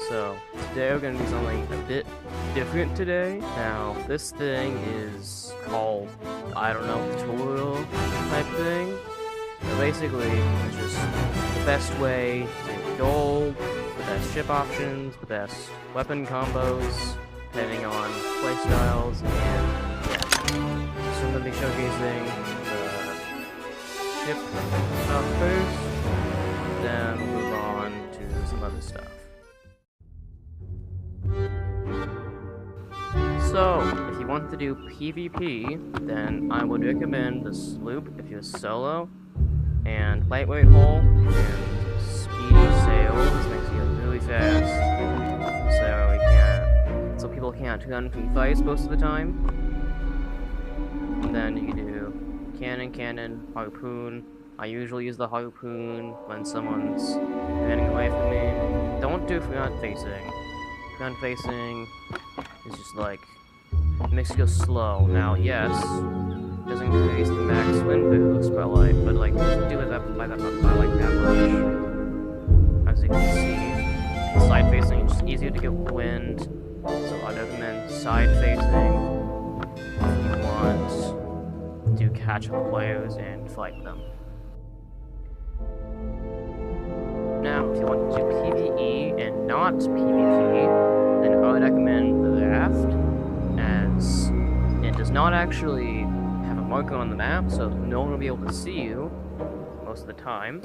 So today we're gonna do something a bit different today. Now this thing is called, I don't know, tutorial type thing. So basically it's just the best way to get gold, the best ship options, the best weapon combos, depending on playstyles, and yeah. So I'm gonna be showcasing the ship stuff first, then move on to some other stuff. So, if you want to do PvP, then I would recommend the sloop if you're solo, and lightweight hull, and speedy sails makes you go really fast, so people can't run from fights most of the time. And then you can do cannon, harpoon. I usually use the harpoon when someone's running away from me. Don't do front facing. Front facing is just like, it makes you go slow. Now, yes, it doesn't increase the max wind boost, but like do it by like that much. As you can see, side facing is just easier to get wind, so I'd recommend side facing if you want to catch up players and fight them. Now, if you want to do PvE and not PvP, then I would recommend the raft, as it does not actually have a marker on the map, so no one will be able to see you most of the time.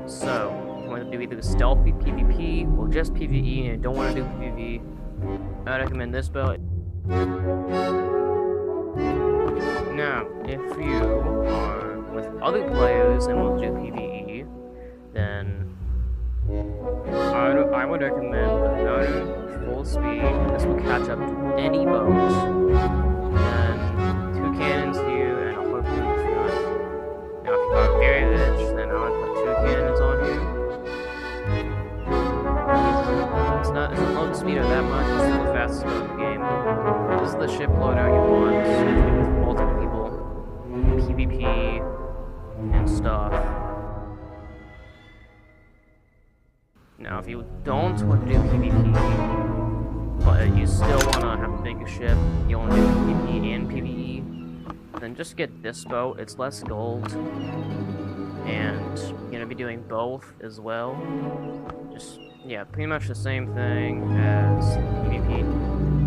So, if you want to do either stealthy PvP or just PvE and don't want to do PvP, I recommend this boat. Now, if you are with other players and want to do PvE, then I would recommend the motor full speed. This will catch up to any boat. And 2 cannons here and a harpoon in front. Now, if you are very rich, then I would put 2 cannons on here. It's not load speed that much. It's the fastest boat in the game. This is the ship loadout you want with multiple people, PvP and stuff. Now, if you don't want to do PvP, but you still want to have a bigger ship, you want to do PvP and PvE, then just get this boat. It's less gold, and you're going to be doing both as well. Just, yeah, pretty much the same thing as PvP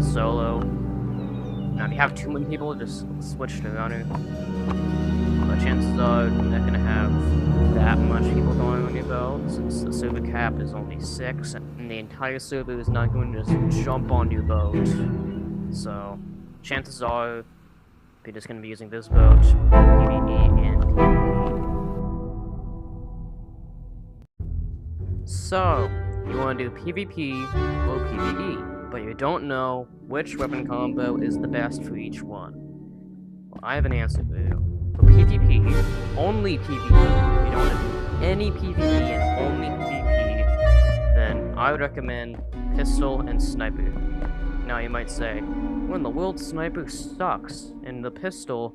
solo. Now, if you have too many people, just switch to runner. But chances are you're not going to have that much people going on your boat, since the server cap is only 6, and the entire server is not going to just jump on your boat. So, chances are you're just going to be using this boat, PvE and PvP. So, you want to do PvP or PvE, but you don't know which weapon combo is the best for each one. Well, I have an answer for you. For PvP, only PvE, if you don't want to do any PvE and only PvP, then I would recommend pistol and sniper. Now you might say, well, the world sniper sucks, and the pistol's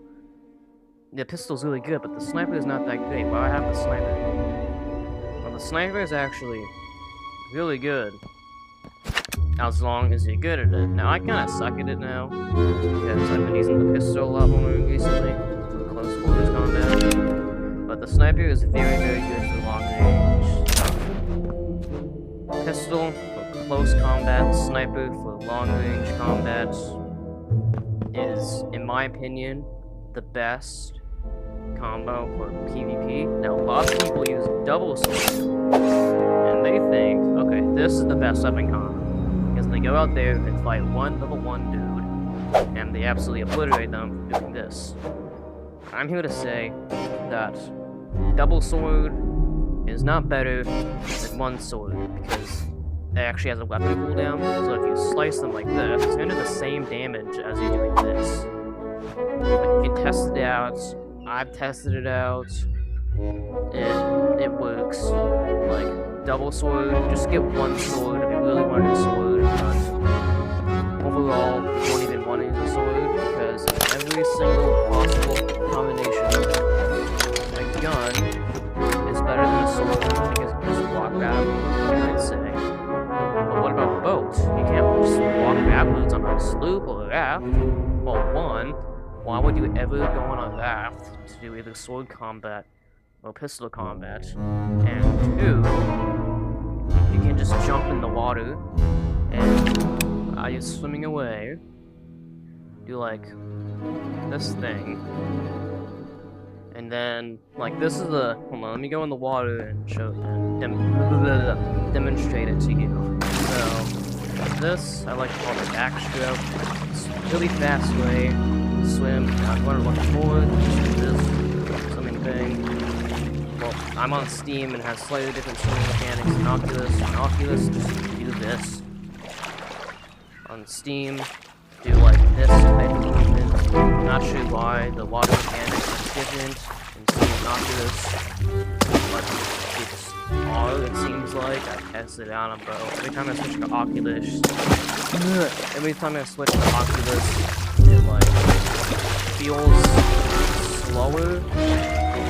really good, but the sniper is not that great. Why have the sniper? Well, the sniper is actually really good, as long as you're good at it. Now, I kind of suck at it now, because I've been using the pistol a lot more recently. Close quarters combat, but the sniper is very, very good for long range stuff. Pistol for close combat, sniper for long range combat is, in my opinion, the best combo for PvP. Now, a lot of people use double sword, and they think, okay, this is the best weapon combo, because they go out there and fight one level 1 dude, and they absolutely obliterate them for doing this. I'm here to say that double sword is not better than one sword, because it actually has a weapon cooldown, so if you slice them like this, it's going to do the same damage as you're doing this. But if you test it out, I've tested it out, it works. Like, double sword, just get one sword if you really want a sword, but overall, you don't even want to use a sword, because every single possible combination of a gun is better than a sword, because you just walk out, you might say. But what about both? raft? Well, one, why would you ever go on a raft to do either sword combat or pistol combat? And two, you can just jump in the water and while you're swimming away, do like this thing. And then, like, this is the. Hold on, let me go in the water and show and demonstrate it to you. So, this I like to call the backstroke. It's a really fast way to swim. I'm going to look forward. Just do this swimming thing. Well, I'm on Steam and has slightly different swimming mechanics than Oculus. On Oculus, just do this. On Steam, do like this type of movement. I'm not sure why the water mechanics are different in Steam Oculus, but it's odd, it seems like. I tested it out on both. Every time I switch to Oculus, it like feels slower.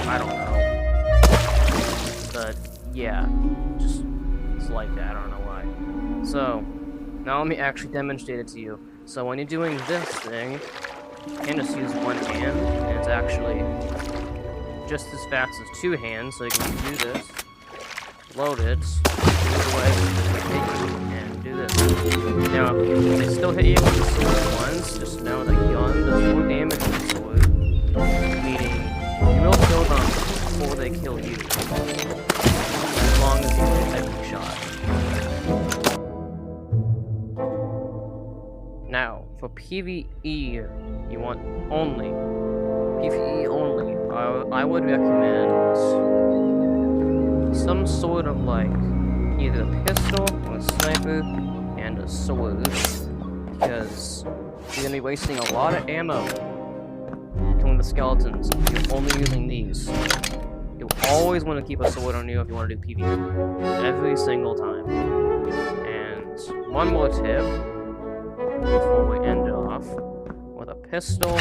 I don't know. But yeah, just it's like that, I don't know why. So, now let me actually demonstrate it to you. So when you're doing this thing, you can just use one hand, and it's actually just as fast as two hands, so you can do this, load it, move away, and do this. Now, if they still hit you with the sword once, just know that gun does more damage than the sword, meaning you will kill them before they kill you, as long as you hit every shot. Now, for PvE, you want only PvE only. I would recommend some sort of like either a pistol or a sniper and a sword, because you're gonna be wasting a lot of ammo killing the skeletons if you're only using these. You'll always want to keep a sword on you if you want to do PvE every single time. And one more tip before we end it off, with a pistol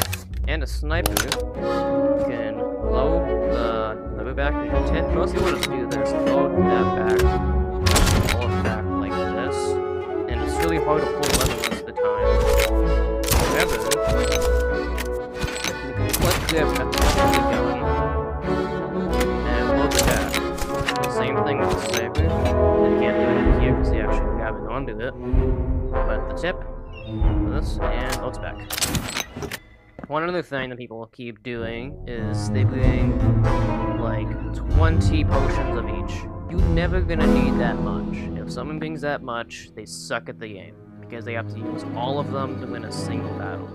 and a sniper, you can load the lever back in your tent. Mostly want to do this, load that back, pull it back like this, and it's really hard to pull the lever most of the time. However, you can click grip at the top of the gun, and load the back. Same thing with the sniper. You can't do it here because they actually grab it onto it, but the tip, this, and loads back. One other thing that people keep doing is they bring like 20 potions of each. You're never gonna need that much. If someone brings that much, they suck at the game, because they have to use all of them to win a single battle.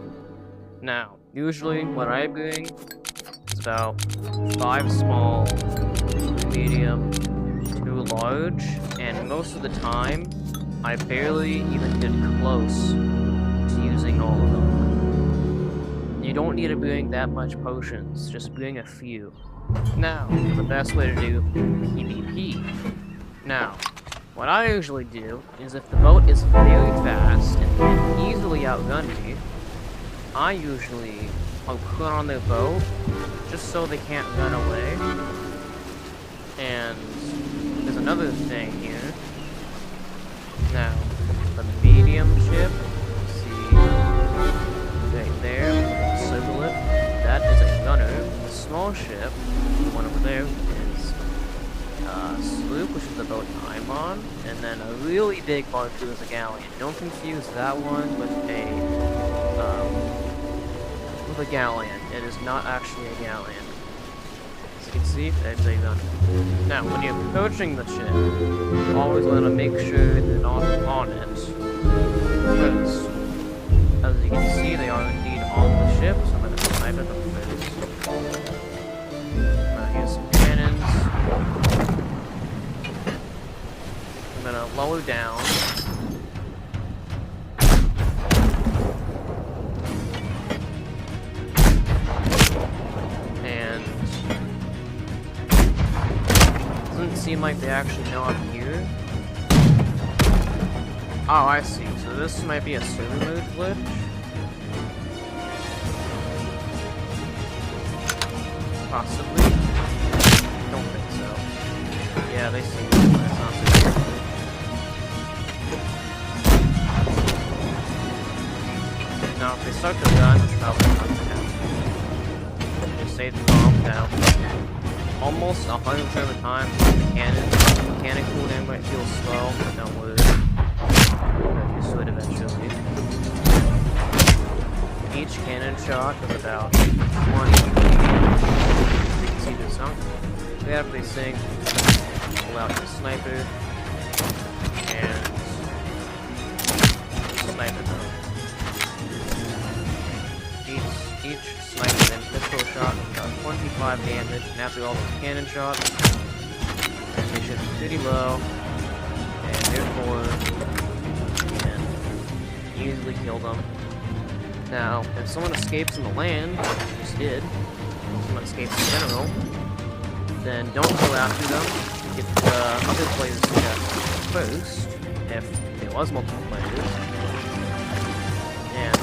Now, usually what I bring is about 5 small, 2 medium, 2 large, and most of the time, I barely even get close to using all of them. You don't need to bring that much potions, just bring a few. Now, the best way to do PvP. Now, what I usually do is if the boat is very fast and can easily outrun me, I'll put on their boat just so they can't run away. And there's another thing here. Now, the medium ship, see, right there, circle it, that is a gunner. The small ship, the one over there, is a sloop, which is the boat I'm on, and then a really big barge is a galleon. Don't confuse that one with a galleon. It is not actually a galleon. As you can see, that's a gunner. Now, when you're approaching the ship, you always want to make sure they're not on it. Because, as you can see, they are indeed on the ship, so I'm going to snipe at them first. Here's some cannons. I'm going to lower down. And doesn't seem like they actually know I'm here. Oh, I see. So this might be a server mode glitch. Possibly. Don't think so. Yeah, they seem like that's not server mode. Now, start the gun, which probably not gonna happen. Just save the bomb now. Almost 100% of the time, the cannon cooldown might feel slow, but don't worry. You're used to it eventually. Each cannon shot is about 20. You can see this, huh? We have to sync, pull out the sniper, and sniper them. Each sniper and pistol shot is about 25 damage, and after all those cannon shots, they should be pretty low, and therefore, you can easily kill them. Now, if someone escapes in the land, which I just did, if someone escapes in general, then don't go after them. If the other players get first, if there was multiple players, and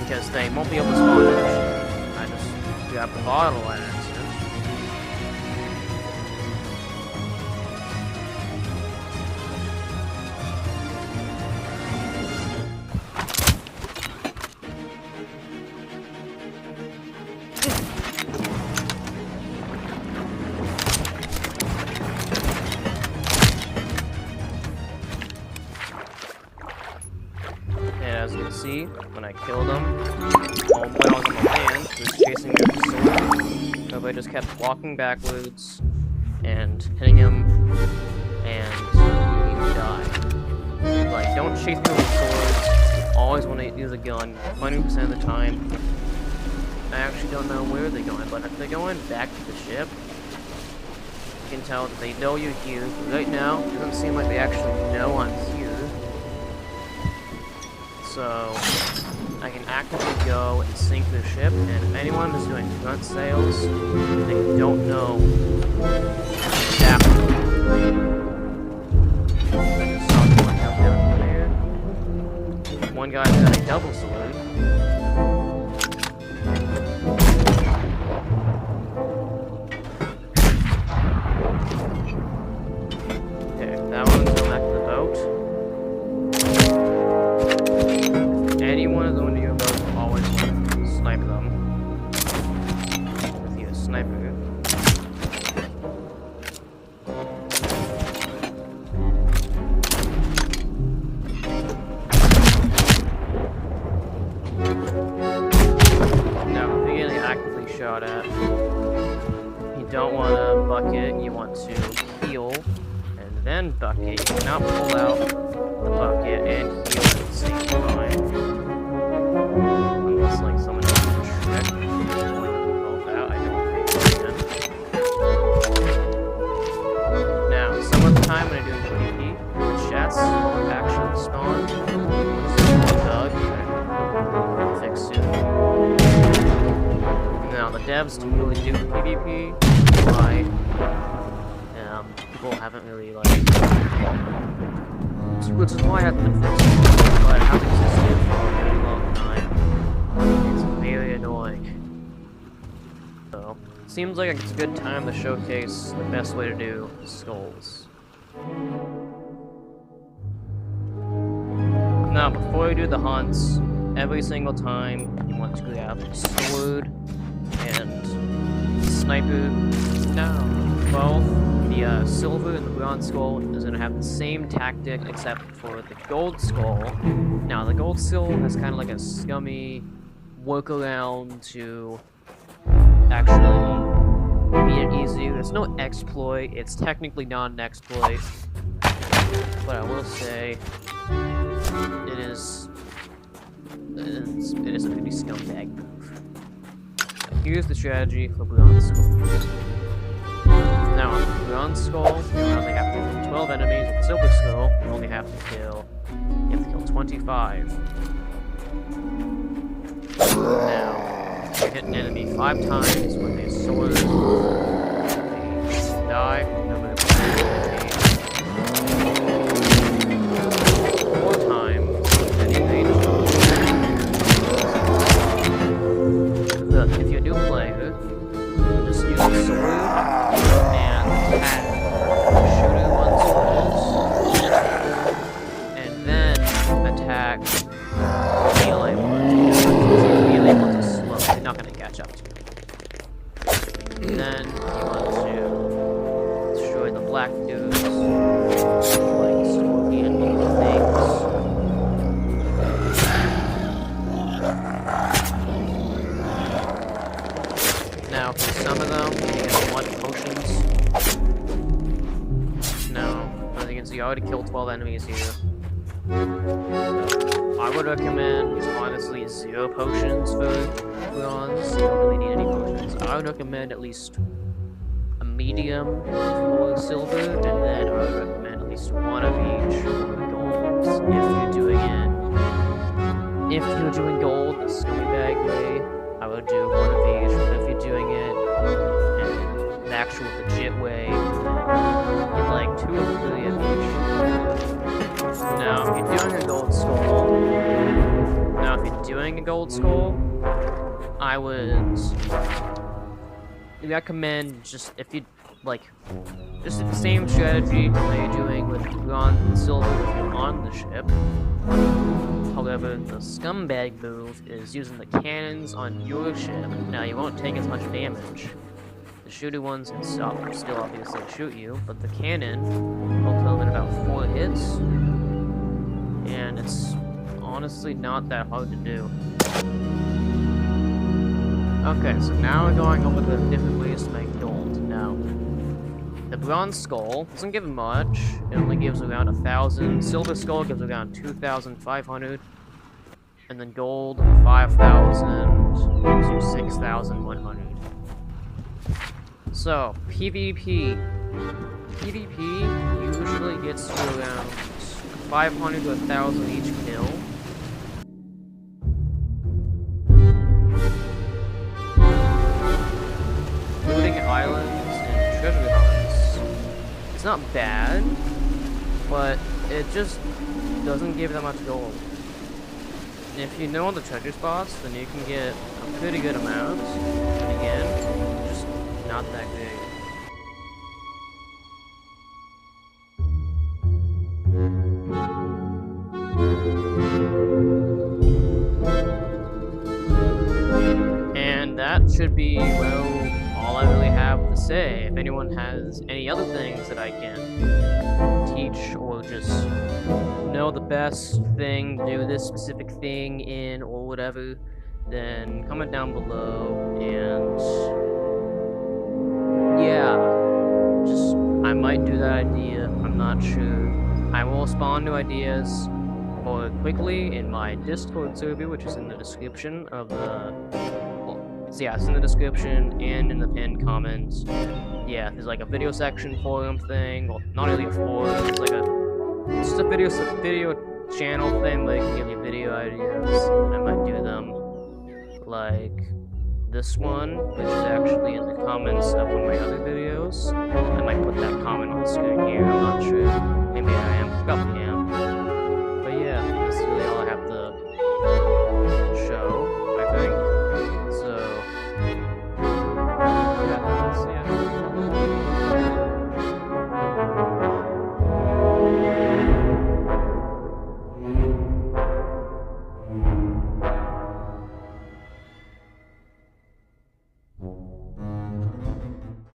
because they won't be able to spawn it, I just grabbed the bottle by accident. As you can see, when I killed him, when I was on the land, he was chasing me with the sword. So I just kept walking backwards and hitting him, and he would die. Like, don't chase people with swords. You always want to use a gun 100% of the time. I actually don't know where they're going, but if they're going back to the ship, you can tell that they know you're here. Right now, it doesn't seem like they actually know I'm here. So, I can actively go and sink the ship, and if anyone is doing front sails, they don't know that I just saw someone jump down there. One guy's got a double sword. Okay, that one's going back to the boat. Anyone is going to your boat, always snipe them. With your sniper. Now, if you're getting actively shot at, you don't want to bucket, you want to heal, and then bucket. You cannot pull out the bucket and heal at the same time. Unless, like, someone else can trick both out, I don't think they can. Now, some of the time when I do PvP, the chats will actually spawn. So, Doug, fix soon. Now, the devs don't really do PvP, why? People haven't really, like, which is why I have to fix it, but it hasn't existed for a very long time. It's very annoying. So, seems like it's a good time to showcase the best way to do skulls. Now, before you do the hunts, every single time you want to grab sword and sniper. Now, both the silver and the bronze skull is going to have the same tactic except for the gold skull. Now, the gold skull has kind of like a scummy workaround to actually beat it easier. There's no exploit, it's technically not an exploit, but I will say it is a pretty scumbag move. Now, here's the strategy for bronze skull. Now, on the bronze skull, you only have to kill 12 enemies. With the silver skull, you only have to kill 25. Now, you hit an enemy 5 times with a sword, they die. Remember to hit an enemy 4 times with any range. Look, if you're a new player, just use a sword and attack. Shoot it once first, and then attack spiders, like scorpion things. Now, for some of them, you can unlock potions. Now, as you can see, I already killed 12 enemies here. So, I would recommend, honestly, 0 potions for bronze. You don't really need any potions. I would recommend at least a medium for silver, and then I would recommend at least 1 of each for gold if you're doing gold the scumbag way. I would do 1 of each, but if you're doing it in the actual legit way, get like 2 or 3 of each. Now, if you're doing a gold skull, I would recommend just if you like, just the same strategy that you're doing with bronze and silver if you're on the ship. However, the scumbag move is using the cannons on your ship. Now, you won't take as much damage. The shooty ones can still obviously shoot you, but the cannon will kill them in about 4 hits. And it's honestly not that hard to do. Okay, so now we're going over the different ways to make gold. Now, the bronze skull doesn't give much. It only gives around 1,000. Silver skull gives around 2,500. And then gold, 5,000 to 6,100. So, PvP. PvP usually gets to around 500 to 1,000 each kill. Looting islands and treasure hunts. It's not bad, but it just doesn't give that much gold. And if you know the treasure spots, then you can get a pretty good amount. But again, just not that good. And that should be, well, all I really have to say. If anyone has any other things that I can teach or just know the best thing, do this specific thing in or whatever, then comment down below. And yeah, just I might do that idea. I'm not sure. I will spawn new ideas more quickly in my Discord server, which is in the description of the. Yeah, it's in the description and in the pinned comments. Yeah, there's like a video section forum thing. Well, not really a forum. It's like it's just a video channel thing where you can give you video ideas. I might do them like this one, which is actually in the comments of one of my other videos.